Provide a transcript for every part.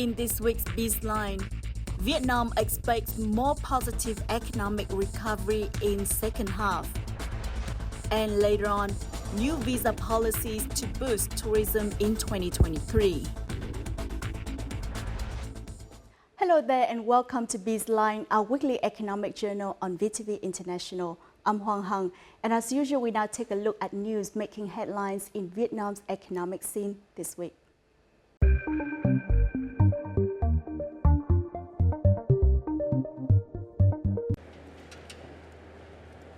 In this week's Bizline, Vietnam expects more positive economic recovery in second half. And later on, new visa policies to boost tourism in 2023. Hello there and welcome to Bizline, our weekly economic journal on VTV International. I'm Hoàng Hằng, and as usual, we now take a look at news making headlines in Vietnam's economic scene this week.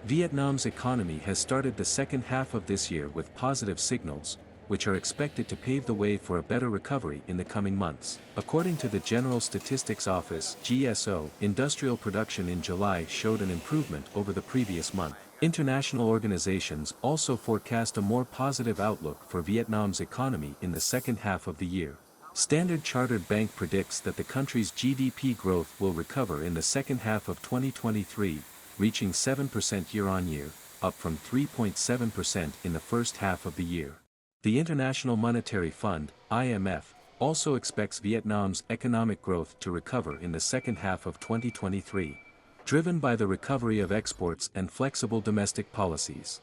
Vietnam's economy has started the second half of this year with positive signals, which are expected to pave the way for a better recovery in the coming months. According to the General Statistics Office (GSO), industrial production in July showed an improvement over the previous month. International organizations also forecast a more positive outlook for Vietnam's economy in the second half of the year. Standard Chartered Bank predicts that the country's GDP growth will recover in the second half of 2023, reaching 7% year-on-year, up from 3.7% in the first half of the year. The International Monetary Fund, IMF, also expects Vietnam's economic growth to recover in the second half of 2023, driven by the recovery of exports and flexible domestic policies.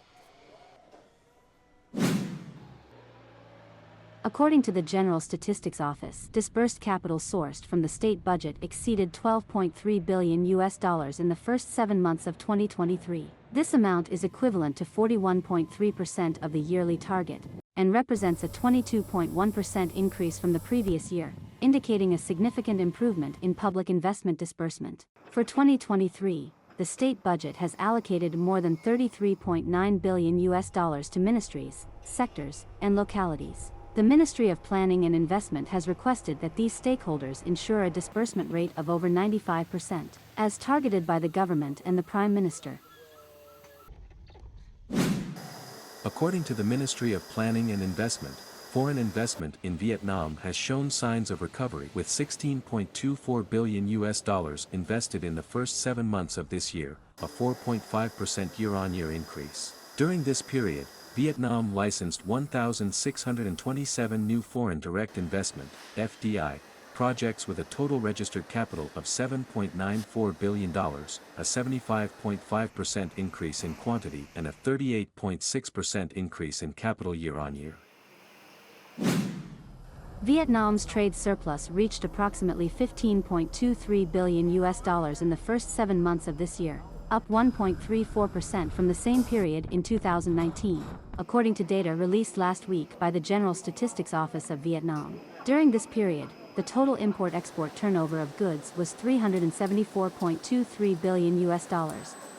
According to the General Statistics Office, disbursed capital sourced from the state budget exceeded $12.3 billion in the first 7 months of 2023. This amount is equivalent to 41.3% of the yearly target, and represents a 22.1% increase from the previous year, indicating a significant improvement in public investment disbursement. For 2023, the state budget has allocated more than $33.9 billion to ministries, sectors, and localities. The Ministry of Planning and Investment has requested that these stakeholders ensure a disbursement rate of over 95%, as targeted by the government and the Prime Minister. According to the Ministry of Planning and Investment, foreign investment in Vietnam has shown signs of recovery with $16.24 billion invested in the first 7 months of this year, a 4.5% year-on-year increase. During this period, Vietnam licensed 1,627 new foreign direct investment (FDI) projects with a total registered capital of $7.94 billion, a 75.5% increase in quantity and a 38.6% increase in capital year-on-year. Vietnam's trade surplus reached approximately $15.23 billion in the first 7 months of this year, up 1.34% from the same period in 2019, according to data released last week by the General Statistics Office of Vietnam. During this period, the total import-export turnover of goods was $374.23 billion,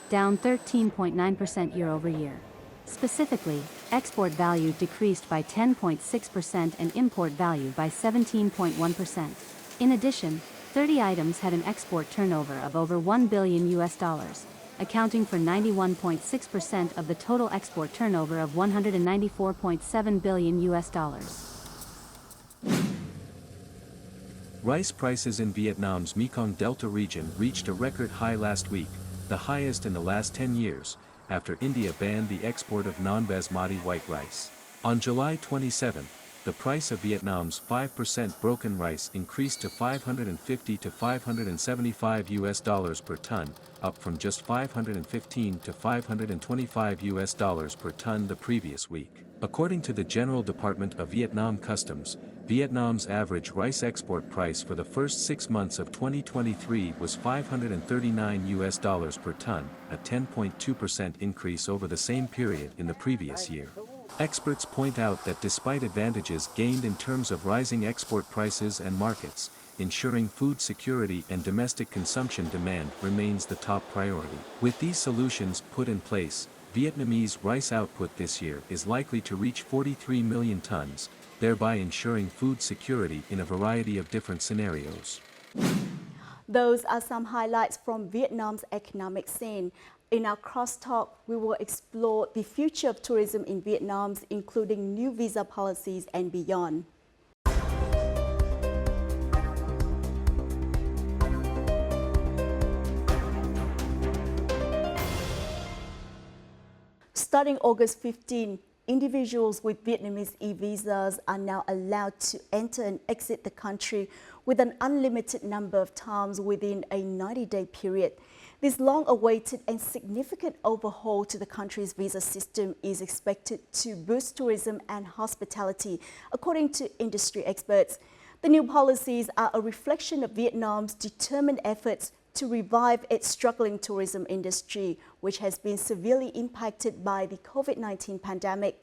down 13.9% year-over-year. Specifically, export value decreased by 10.6% and import value by 17.1%. In addition, 30 items had an export turnover of over $1 billion, accounting for 91.6% of the total export turnover of $194.7 billion. Rice prices in Vietnam's Mekong Delta region reached a record high last week, the highest in the last 10 years, after India banned the export of non-basmati white rice. On July 27, the price of Vietnam's 5% broken rice increased to $550 to $575 per ton, up from just $515 to $525 per ton the previous week. According to the General Department of Vietnam Customs, Vietnam's average rice export price for the first 6 months of 2023 was $539 per ton, a 10.2% increase over the same period in the previous year. Experts point out that despite advantages gained in terms of rising export prices and markets, ensuring food security and domestic consumption demand remains the top priority. With these solutions put in place, Vietnamese rice output this year is likely to reach 43 million tons, thereby ensuring food security in a variety of different scenarios. Those are some highlights from Vietnam's economic scene. In our crosstalk, we will explore the future of tourism in Vietnam, including new visa policies and beyond. Starting August 15, individuals with Vietnamese e-visas are now allowed to enter and exit the country with an unlimited number of times within a 90-day period. This long-awaited and significant overhaul to the country's visa system is expected to boost tourism and hospitality, according to industry experts. The new policies are a reflection of Vietnam's determined efforts to revive its struggling tourism industry, which has been severely impacted by the COVID-19 pandemic.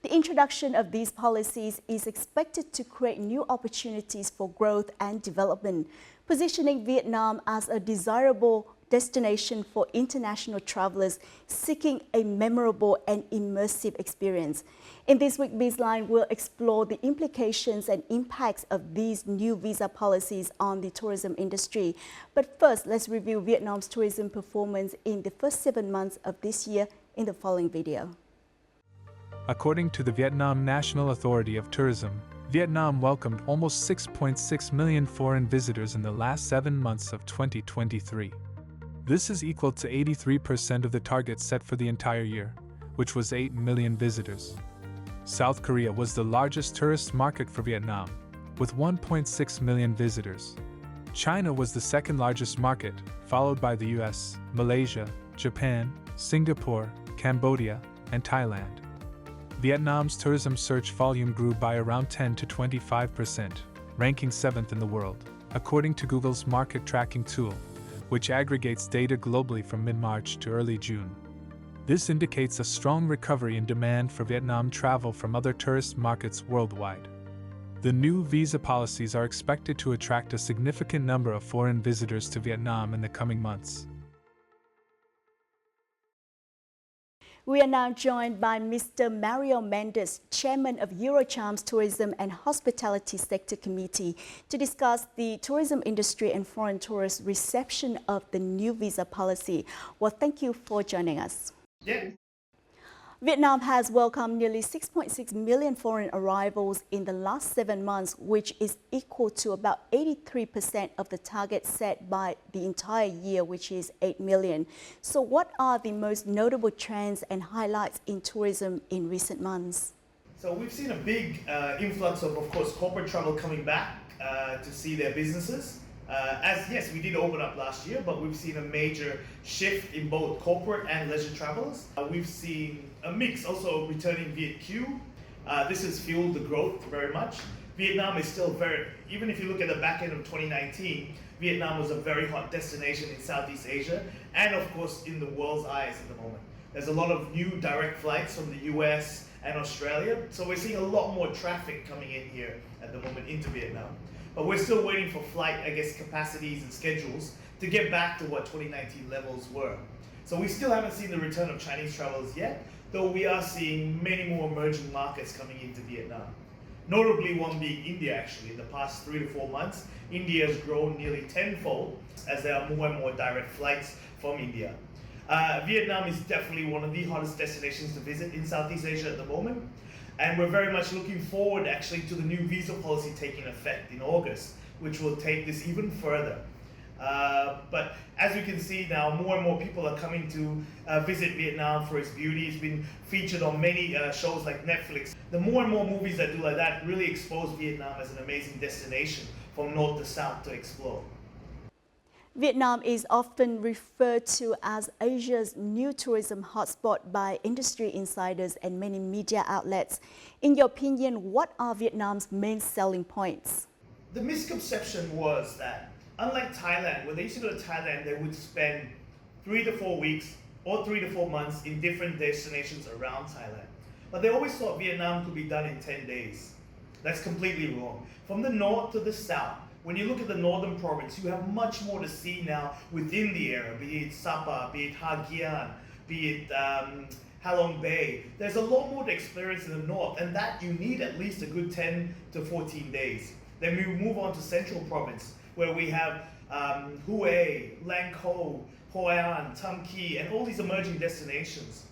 The introduction of these policies is expected to create new opportunities for growth and development, positioning Vietnam as a desirable destination for international travelers seeking a memorable and immersive experience. In this week, Bizline will explore the implications and impacts of these new visa policies on the tourism industry. But first, let's review Vietnam's tourism performance in the first 7 months of this year in the following video. According to the Vietnam National Authority of Tourism, Vietnam welcomed almost 6.6 million foreign visitors in the last 7 months of 2023. This is equal to 83% of the target set for the entire year, which was 8 million visitors. South Korea was the largest tourist market for Vietnam, with 1.6 million visitors. China was the second largest market, followed by the US, Malaysia, Japan, Singapore, Cambodia, and Thailand. Vietnam's tourism search volume grew by around 10 to 25%, ranking 7th in the world, according to Google's market tracking tool, which aggregates data globally from mid-March to early June. This indicates a strong recovery in demand for Vietnam travel from other tourist markets worldwide. The new visa policies are expected to attract a significant number of foreign visitors to Vietnam in the coming months. We are now joined by Mr. Mario Mendes, Chairman of Eurocharm's Tourism and Hospitality Sector Committee, to discuss the tourism industry and foreign tourists' reception of the new visa policy. Well, thank you for joining us. Yeah. Vietnam has welcomed nearly 6.6 million foreign arrivals in the last 7 months, which is equal to about 83% of the target set by the entire year, which is 8 million. So what are the most notable trends and highlights in tourism in recent months? So we've seen a big influx of course, corporate travel coming back to see their businesses. Yes, we did open up last year, but we've seen a major shift in both corporate and leisure travels. We've seen a mix also returning VietQ. This has fueled the growth very much. Vietnam is still even if you look at the back end of 2019, Vietnam was a very hot destination in Southeast Asia and of course in the world's eyes at the moment. There's a lot of new direct flights from the US and Australia, so we're seeing a lot more traffic coming in here at the moment into Vietnam. But we're still waiting for flight, capacities and schedules to get back to what 2019 levels were. So we still haven't seen the return of Chinese travelers yet, though we are seeing many more emerging markets coming into Vietnam. Notably one being India actually. In the past 3 to 4 months, India has grown nearly tenfold as there are more and more direct flights from India. Vietnam is definitely one of the hottest destinations to visit in Southeast Asia at the moment. And we're very much looking forward actually to the new visa policy taking effect in August, which will take this even further. But as you can see now, more and more people are coming to visit Vietnam for its beauty. It's been featured on many shows like Netflix. The more and more movies that do like that really expose Vietnam as an amazing destination from north to south to explore. Vietnam is often referred to as Asia's new tourism hotspot by industry insiders and many media outlets. In your opinion, what are Vietnam's main selling points? The misconception was that, unlike Thailand, when they used to go to Thailand, they would spend 3 to 4 weeks or 3 to 4 months in different destinations around Thailand. But they always thought Vietnam could be done in 10 days. That's completely wrong. From the north to the south, when you look at the northern province, you have much more to see now within the area, be it Sapa, be it Ha Giang, be it Halong Bay. There's a lot more to experience in the north, and that you need at least a good 10 to 14 days. Then we move on to central province, where we have Hue, Lang Co, Hoi An, Tam Kỳ, and all these emerging destinations.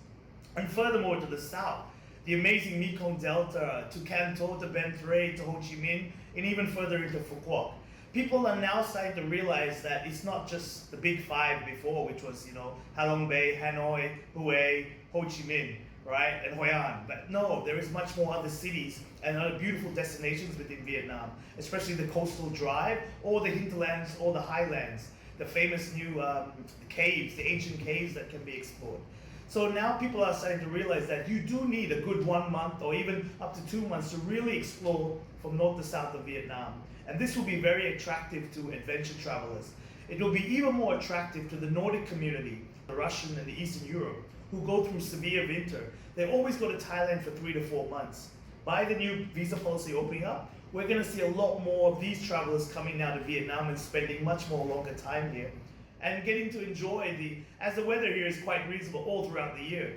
And furthermore to the south, the amazing Mekong Delta, to Can Tho, to Ben Tre, to Ho Chi Minh, and even further into Phu Quoc. People are now starting to realize that it's not just the big five before, which was, Halong Bay, Hanoi, Hue, Ho Chi Minh, right, and Hoi An. But no, there is much more other cities and other beautiful destinations within Vietnam, especially the coastal drive or the hinterlands or the highlands, the famous new caves, the ancient caves that can be explored. So now people are starting to realize that you do need a good 1 month or even up to 2 months to really explore from north to south of Vietnam. And this will be very attractive to adventure travelers. It will be even more attractive to the Nordic community, the Russian and the Eastern Europe, who go through severe winter. They always go to Thailand for 3 to 4 months. By the new visa policy opening up, we're going to see a lot more of these travelers coming now to Vietnam and spending much more longer time here and getting to enjoy as the weather here is quite reasonable all throughout the year.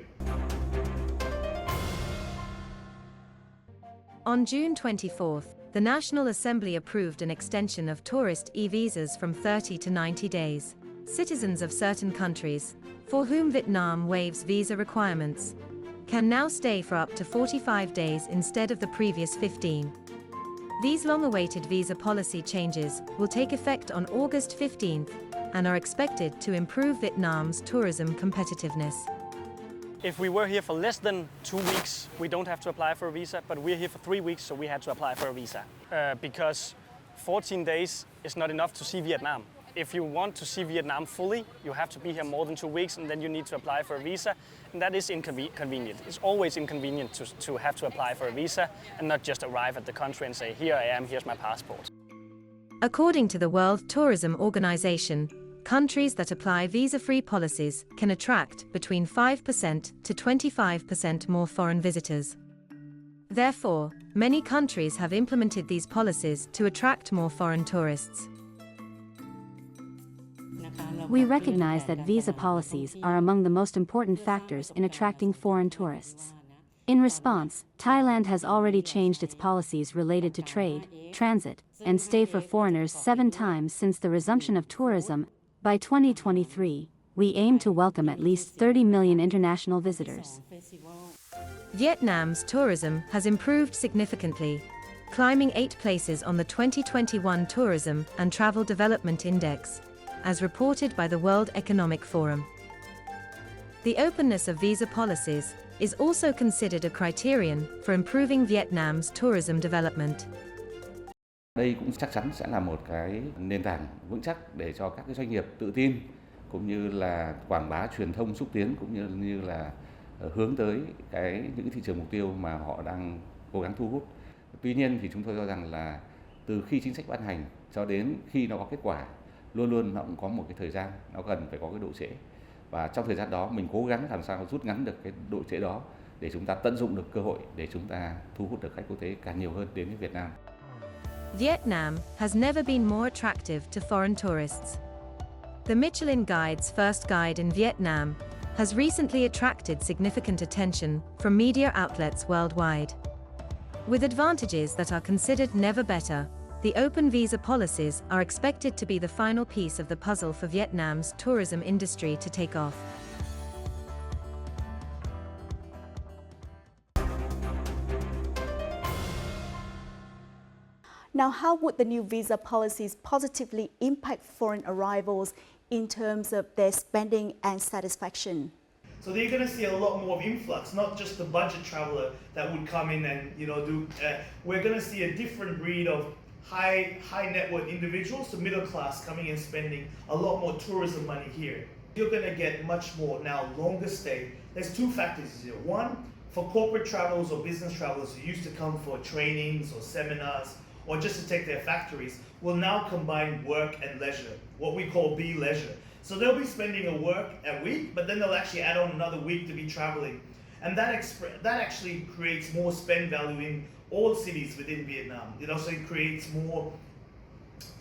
On June 24th, the National Assembly approved an extension of tourist e-visas from 30 to 90 days. Citizens of certain countries, for whom Vietnam waives visa requirements, can now stay for up to 45 days instead of the previous 15. These long-awaited visa policy changes will take effect on August 15th and are expected to improve Vietnam's tourism competitiveness. If we were here for less than 2 weeks, we don't have to apply for a visa, but we're here for 3 weeks, so we had to apply for a visa. Because 14 days is not enough to see Vietnam. If you want to see Vietnam fully, you have to be here more than 2 weeks, and then you need to apply for a visa, and that is inconvenient. It's always inconvenient to have to apply for a visa and not just arrive at the country and say, here I am, here's my passport. According to the World Tourism Organization, countries that apply visa-free policies can attract between 5% to 25% more foreign visitors. Therefore, many countries have implemented these policies to attract more foreign tourists. We recognize that visa policies are among the most important factors in attracting foreign tourists. In response, Thailand has already changed its policies related to trade, transit, and stay for foreigners 7 times since the resumption of tourism. By 2023, we aim to welcome at least 30 million international visitors. Vietnam's tourism has improved significantly, climbing 8 places on the 2021 Tourism and Travel Development Index, as reported by the World Economic Forum. The openness of visa policies is also considered a criterion for improving Vietnam's tourism development. Đây cũng chắc chắn sẽ là một cái nền tảng vững chắc để cho các cái doanh nghiệp tự tin cũng như là quảng bá truyền thông xúc tiến cũng như là hướng tới những thị trường mục tiêu mà họ đang cố gắng thu hút. Tuy nhiên thì chúng tôi cho rằng là từ khi chính sách ban hành cho đến khi nó có kết quả luôn luôn nó cũng có một cái thời gian, nó cần phải có cái độ trễ. Và trong thời gian đó mình cố gắng làm sao rút ngắn được cái độ trễ đó để chúng ta tận dụng được cơ hội để chúng ta thu hút được khách quốc tế càng nhiều hơn đến với Việt Nam. Vietnam has never been more attractive to foreign tourists. The Michelin Guide's first guide in Vietnam has recently attracted significant attention from media outlets worldwide. With advantages that are considered never better, the open visa policies are expected to be the final piece of the puzzle for Vietnam's tourism industry to take off. Now, how would the new visa policies positively impact foreign arrivals in terms of their spending and satisfaction? So they're going to see a lot more of influx, not just the budget traveler that would come in and do. We're going to see a different breed of high net worth individuals to middle class coming and spending a lot more tourism money here. You're going to get much more now longer stay. There's 2 factors here. One, for corporate travelers or business travelers who used to come for trainings or seminars or just to take their factories, will now combine work and leisure, what we call B-leisure. So they'll be spending a week, but then they'll actually add on another week to be traveling. And that actually creates more spend value in all cities within Vietnam. It also creates more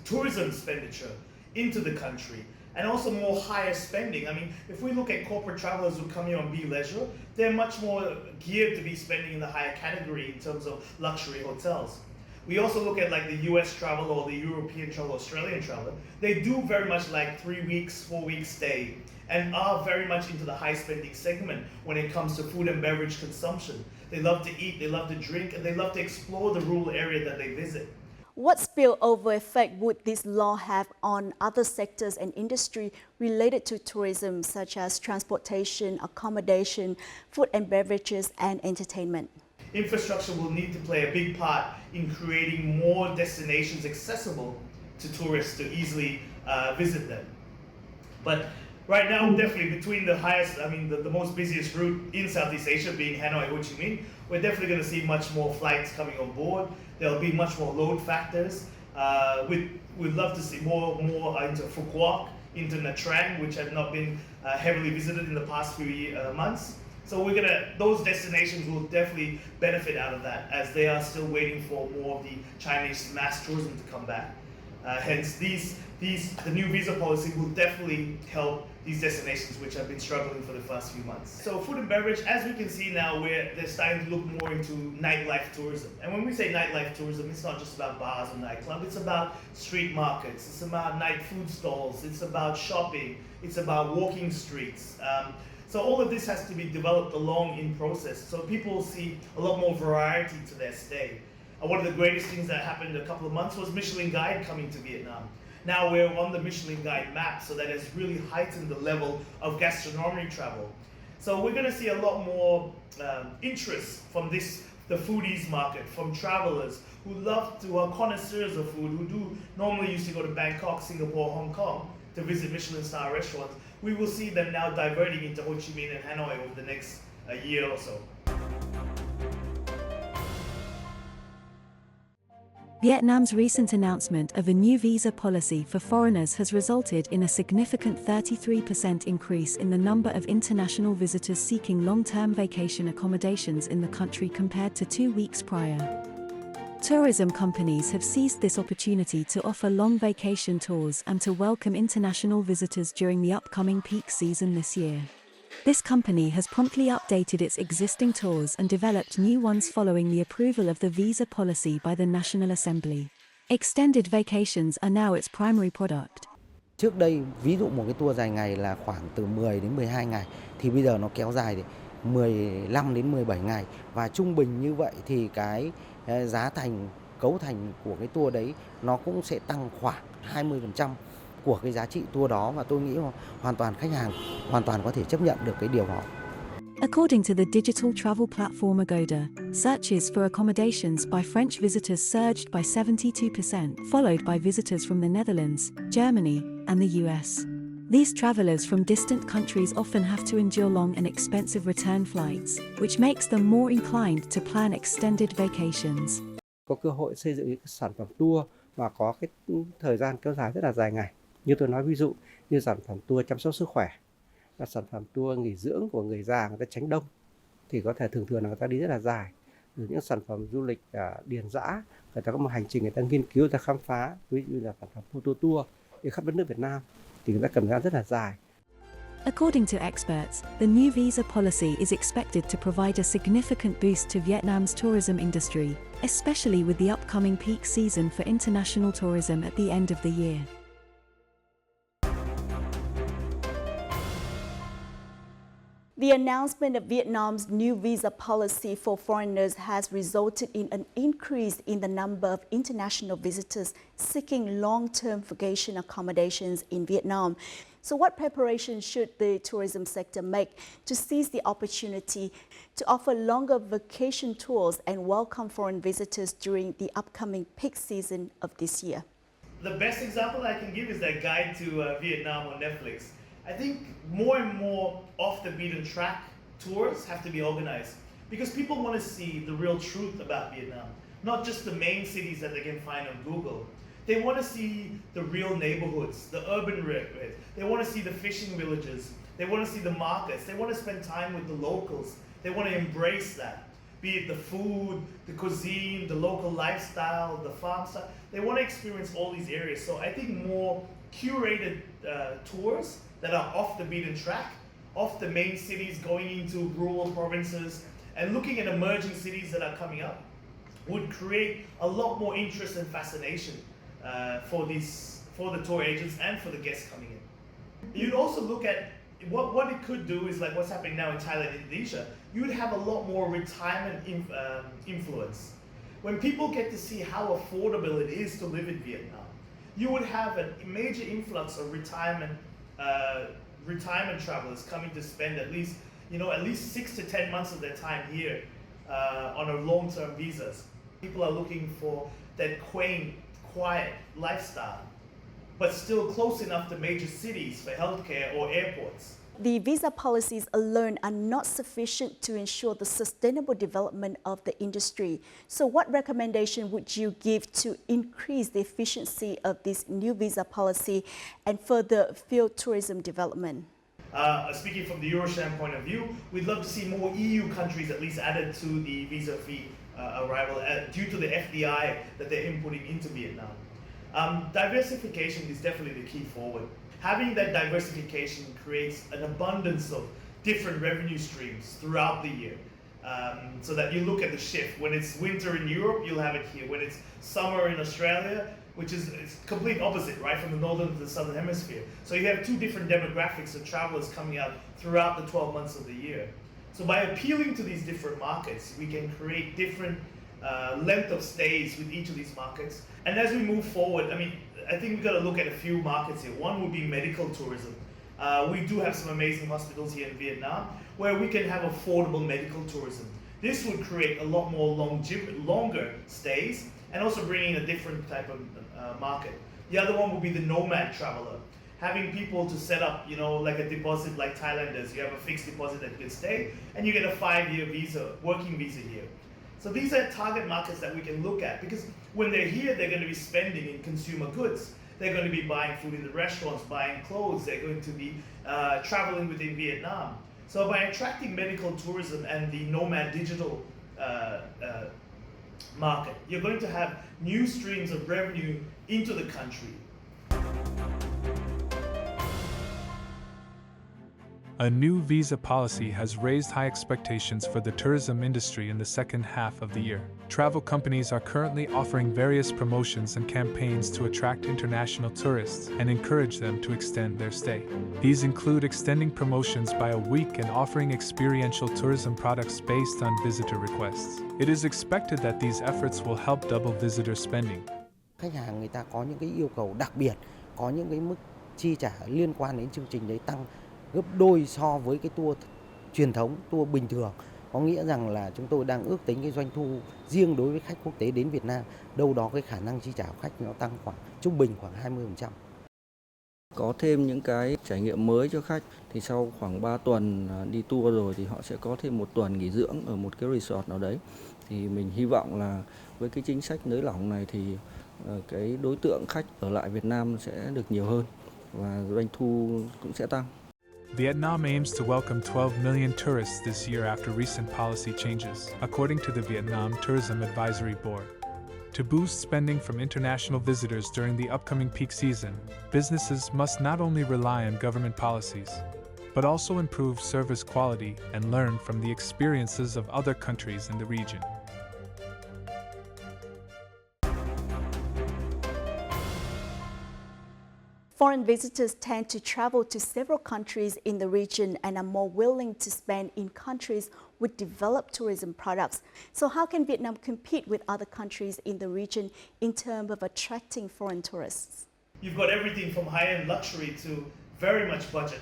tourism expenditure into the country and also more higher spending. I mean, if we look at corporate travelers who come here on B-leisure, they're much more geared to be spending in the higher category in terms of luxury hotels. We also look at like the US travel or the European travel, Australian travel. They do very much like 3 weeks, 4 weeks stay and are very much into the high spending segment when it comes to food and beverage consumption. They love to eat, they love to drink, and they love to explore the rural area that they visit. What spillover effect would this law have on other sectors and industry related to tourism, such as transportation, accommodation, food and beverages, and entertainment? Infrastructure will need to play a big part in creating more destinations accessible to tourists to easily visit them. But right now, definitely between the highest, the most busiest route in Southeast Asia being Hanoi, Ho Chi Minh, we're definitely going to see much more flights coming on board. There'll be much more load factors. We'd love to see more into Phu Quoc, into Nha Trang, which have not been heavily visited in the past few months. So those destinations will definitely benefit out of that, as they are still waiting for more of the Chinese mass tourism to come back. Hence, the new visa policy will definitely help these destinations which have been struggling for the first few months. So food and beverage, as we can see now, they're starting to look more into nightlife tourism. And when we say nightlife tourism, it's not just about bars or nightclubs, it's about street markets, it's about night food stalls, it's about shopping, it's about walking streets. So all of this has to be developed along in process, so people see a lot more variety to their stay. One of the greatest things that happened a couple of months was Michelin Guide coming to Vietnam. Now we're on the Michelin Guide map, so that has really heightened the level of gastronomy travel. So we're going to see a lot more interest from the foodies market, from travelers who are connoisseurs of food, who do normally used to go to Bangkok, Singapore, Hong Kong to visit Michelin star restaurants. We will see them now diverting into Ho Chi Minh and Hanoi over the next year or so. Vietnam's recent announcement of a new visa policy for foreigners has resulted in a significant 33% increase in the number of international visitors seeking long-term vacation accommodations in the country compared to 2 weeks prior. Tourism companies have seized this opportunity to offer long vacation tours and to welcome international visitors during the upcoming peak season this year. This company has promptly updated its existing tours and developed new ones following the approval of the visa policy by the National Assembly. Extended vacations are now its primary product. Trước đây, ví dụ một cái tour dài ngày là khoảng từ 10 đến 12 ngày, thì bây giờ nó kéo dài đến 15 đến 17 ngày. Và trung bình như vậy thì cái giá cấu thành của cái tour đấy nó cũng sẽ tăng khoảng 20% của cái giá trị tour đó, và tôi nghĩ khách hàng hoàn toàn có thể chấp nhận được cái điều đó. According to the digital travel platform Agoda, searches for accommodations by French visitors surged by 72%, followed by visitors from the Netherlands, Germany, and the US. These travelers from distant countries often have to endure long and expensive return flights, which makes them more inclined to plan extended vacations. Có cơ hội xây dựng những sản phẩm tour mà có cái thời gian kéo dài rất là dài ngày. Như tôi nói ví dụ như sản phẩm tour chăm sóc sức khỏe, là sản phẩm tour nghỉ dưỡng của người già, người ta tránh đông thì có thể thường là người ta đi rất là dài. Rồi những sản phẩm du lịch điền dã, người ta có một hành trình người ta nghiên cứu, người ta khám phá, ví dụ là sản phẩm photo tour đi khắp đất nước Việt Nam thì người ta cần thời gian rất là dài. According to experts, the new visa policy is expected to provide a significant boost to Vietnam's tourism industry, especially with the upcoming peak season for international tourism at the end of the year. The announcement of Vietnam's new visa policy for foreigners has resulted in an increase in the number of international visitors seeking long-term vacation accommodations in Vietnam. So what preparations should the tourism sector make to seize the opportunity to offer longer vacation tours and welcome foreign visitors during the upcoming peak season of this year? The best example I can give is that guide to Vietnam on Netflix. I think more and more off the beaten track tours have to be organized because people want to see the real truth about Vietnam, not just the main cities that they can find on Google. They want to see the real neighborhoods, the urban areas. They want to see the fishing villages. They want to see the markets. They want to spend time with the locals. They want to embrace that, be it the food, the cuisine, the local lifestyle, the farm stuff. They want to experience all these areas. So I think more curated tours that are off the beaten track, off the main cities, going into rural provinces, and looking at emerging cities that are coming up, would create a lot more interest and fascination for the tour agents and for the guests coming in. You'd also look at what it could do is like what's happening now in Thailand and Indonesia. You'd have a lot more retirement influence. when people get to see how affordable it is to live in Vietnam, you would have a major influx of retirement travelers coming to spend at least 6 to 10 months of their time here on a long-term visas. People are looking for that quaint, quiet lifestyle, but still close enough to major cities for healthcare or airports. The visa policies alone are not sufficient to ensure the sustainable development of the industry. So what recommendation would you give to increase the efficiency of this new visa policy and further fuel tourism development? Speaking from the Euroshan point of view, we'd love to see more EU countries at least added to the visa-free arrival due to the FDI that they're inputting into Vietnam. Diversification is definitely the key forward. Having that diversification creates an abundance of different revenue streams throughout the year. So that you look at the shift. When it's winter in Europe, you'll have it here. When it's summer in Australia, which is complete opposite, right, from the northern to the southern hemisphere. So you have two different demographics of travelers coming out throughout the 12 months of the year. So by appealing to these different markets, we can create different length of stays with each of these markets. And as we move forward, I think we've got to look at a few markets here. One would be medical tourism. We do have some amazing hospitals here in Vietnam where we can have affordable medical tourism. This would create a lot more longer stays and also bring in a different type of market. The other one would be the nomad traveler. Having people to set up, like a deposit like Thailanders. You have a fixed deposit that you can stay and you get a 5-year visa, working visa here. So these are target markets that we can look at because when they're here, they're going to be spending in consumer goods. They're going to be buying food in the restaurants, buying clothes. They're going to be traveling within Vietnam. So by attracting medical tourism and the nomad digital market, you're going to have new streams of revenue into the country. A new visa policy has raised high expectations for the tourism industry in the second half of the year. Travel companies are currently offering various promotions and campaigns to attract international tourists and encourage them to extend their stay. These include extending promotions by a week and offering experiential tourism products based on visitor requests. It is expected that these efforts will help double visitor spending. Khách hàng người ta có những cái yêu cầu đặc biệt, có những cái mức chi trả liên quan đến chương trình đấy tăng gấp đôi so với cái tour truyền thống, tour bình thường. Có nghĩa rằng là chúng tôi đang ước tính cái doanh thu riêng đối với khách quốc tế đến Việt Nam, đâu đó cái khả năng chi trả của khách nó tăng khoảng trung bình khoảng 20%. Có thêm những cái trải nghiệm mới cho khách thì sau khoảng 3 tuần đi tour rồi thì họ sẽ có thêm 1 tuần nghỉ dưỡng ở một cái resort nào đấy. Thì mình hy vọng là với cái chính sách nới lỏng này thì cái đối tượng khách ở lại Việt Nam sẽ được nhiều hơn và doanh thu cũng sẽ tăng. Vietnam aims to welcome 12 million tourists this year after recent policy changes, according to the Vietnam Tourism Advisory Board. To boost spending from international visitors during the upcoming peak season, businesses must not only rely on government policies, but also improve service quality and learn from the experiences of other countries in the region. Foreign visitors tend to travel to several countries in the region and are more willing to spend in countries with developed tourism products. So how can Vietnam compete with other countries in the region in terms of attracting foreign tourists? You've got everything from high-end luxury to very much budget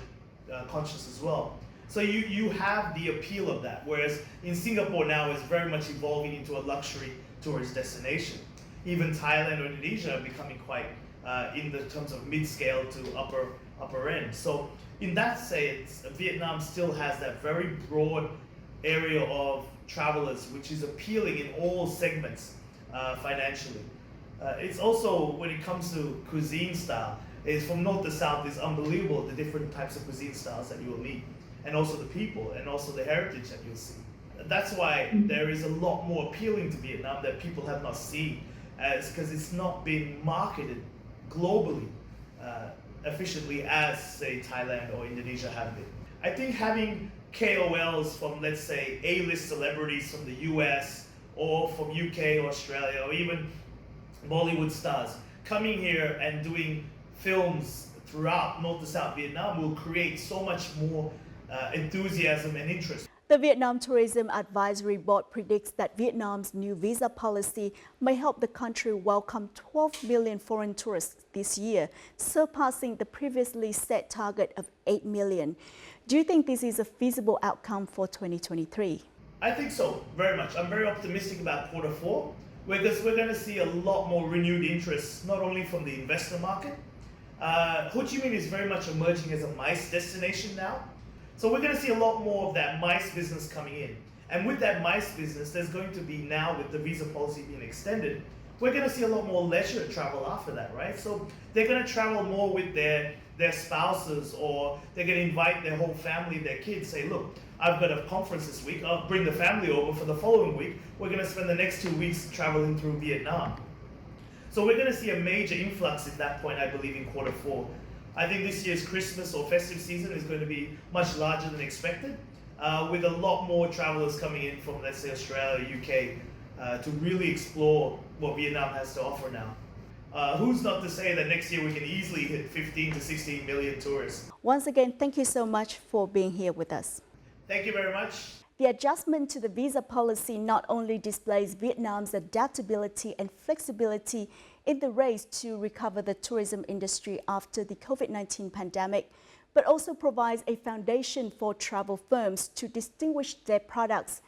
conscious as well. So you have the appeal of that, whereas in Singapore now is very much evolving into a luxury tourist destination. Even Thailand or Indonesia are becoming quite in the terms of mid-scale to upper end. So in that sense, Vietnam still has that very broad area of travelers, which is appealing in all segments financially. It's also, when it comes to cuisine style, is from north to south is unbelievable, the different types of cuisine styles that you will meet, and also the people, and also the heritage that you'll see. That's why there is a lot more appealing to Vietnam that people have not seen, because it's not been marketed globally efficiently as, say, Thailand or Indonesia have been. I think having KOLs from, let's say, A-list celebrities from the US or from UK or Australia or even Bollywood stars coming here and doing films throughout North to South Vietnam will create so much more enthusiasm and interest. The Vietnam Tourism Advisory Board predicts that Vietnam's new visa policy may help the country welcome 12 million foreign tourists this year, surpassing the previously set target of 8 million. Do you think this is a feasible outcome for 2023? I think so, very much. I'm very optimistic about Q4, because we're going to see a lot more renewed interest, not only from the investor market. Ho Chi Minh is very much emerging as a MICE destination now. So we're going to see a lot more of that MICE business coming in. And with that MICE business, there's going to be now, with the visa policy being extended, we're going to see a lot more leisure travel after that, right? So they're going to travel more with their spouses, or they're going to invite their whole family, their kids, say, look, I've got a conference this week, I'll bring the family over for the following week. We're going to spend the next 2 weeks traveling through Vietnam. So we're going to see a major influx at that point, I believe, in Q4. I think this year's Christmas or festive season is going to be much larger than expected, with a lot more travelers coming in from, let's say, Australia, UK, to really explore what Vietnam has to offer now. Who's not to say that next year we can easily hit 15 to 16 million tourists. Once again, thank you so much for being here with us. Thank you very much. The adjustment to the visa policy not only displays Vietnam's adaptability and flexibility in the race to recover the tourism industry after the COVID-19 pandemic, but also provides a foundation for travel firms to distinguish their products.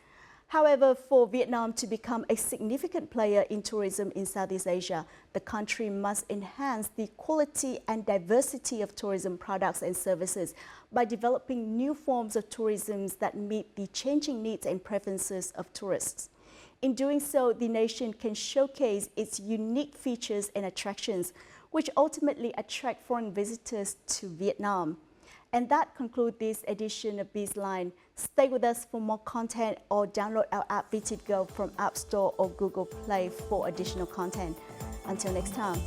However, for Vietnam to become a significant player in tourism in Southeast Asia, the country must enhance the quality and diversity of tourism products and services by developing new forms of tourism that meet the changing needs and preferences of tourists. In doing so, the nation can showcase its unique features and attractions, which ultimately attract foreign visitors to Vietnam. And that concludes this edition of Bizline. Stay with us for more content or download our app VTV4 from App Store or Google Play for additional content. Until next time.